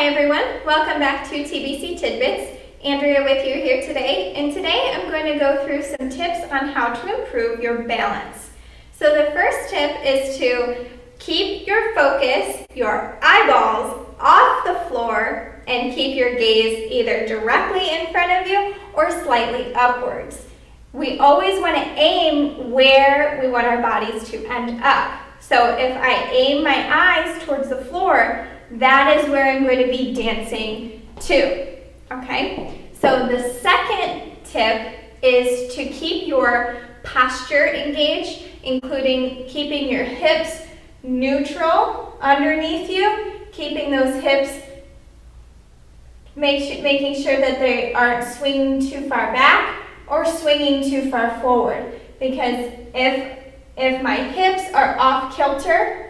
Hi everyone, welcome back to TBC Tidbits. Andrea with you here today, and today I'm going to go through some tips on how to improve your balance. So the first tip is to keep your focus, your eyeballs off the floor, and keep your gaze either directly in front of you or slightly upwards. We always want to aim where we want our bodies to end up. So if I aim my eyes towards the floor, that is where I'm going to be dancing to, okay? So the second tip is to keep your posture engaged, including keeping your hips neutral underneath you, keeping those hips, making sure that they aren't swinging too far back or swinging too far forward. Because if my hips are off kilter,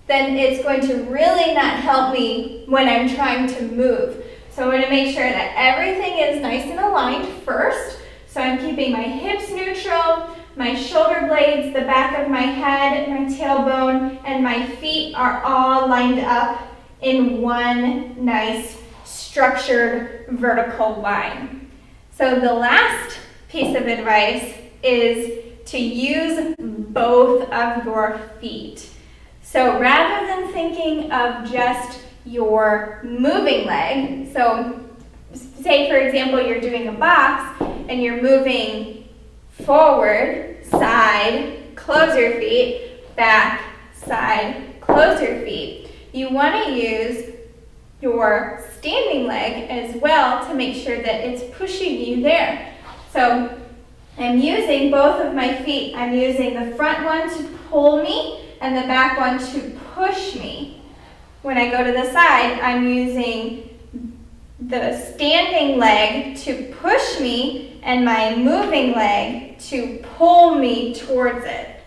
then it's going to really not help me when I'm trying to move. So I want to make sure that everything is nice and aligned first. So I'm keeping my hips neutral, my shoulder blades, the back of my head, my tailbone, and my feet are all lined up in one nice structured vertical line. So the last piece of advice is to use both of your feet. So rather than thinking of just your moving leg, so say for example you're doing a box and you're moving forward, side, close your feet, back, side, close your feet. You want to use your standing leg as well to make sure that it's pushing you there. So I'm using both of my feet. I'm using the front one to pull me and the back one to push me. When I go to the side, I'm using the standing leg to push me and my moving leg to pull me towards it.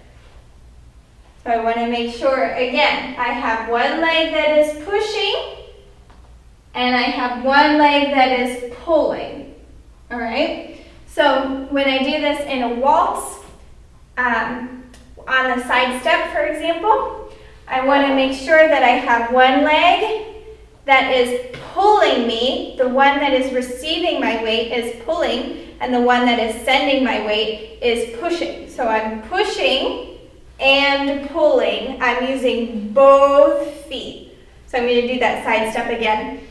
So I want to make sure, again, I have one leg that is pushing and I have one leg that is pulling. All right? So when I do this in a waltz, on the side step, for example, I want to make sure that I have one leg that is pulling me, the one that is receiving my weight is pulling, and the one that is sending my weight is pushing. So I'm pushing and pulling. I'm using both feet. So I'm going to do that side step again.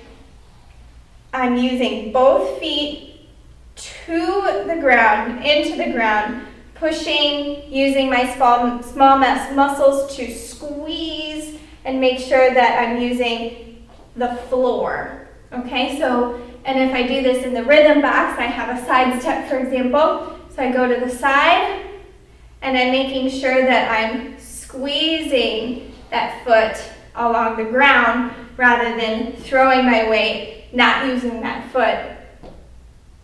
I'm using both feet to the ground, into the ground, pushing, using my small muscles to squeeze and make sure that I'm using the floor. Okay, so, and if I do this in the rhythm box, I have a side step, for example. So I go to the side and I'm making sure that I'm squeezing that foot along the ground rather than throwing my weight, not using that foot,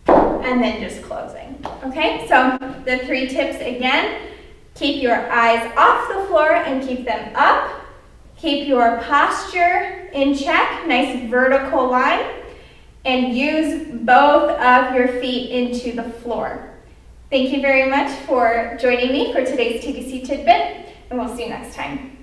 and then just closing. Okay, so the three tips again: keep your eyes off the floor and keep them up. Keep your posture in check, nice vertical line, and use both of your feet into the floor. Thank you very much for joining me for today's TBC Tidbit, and we'll see you next time.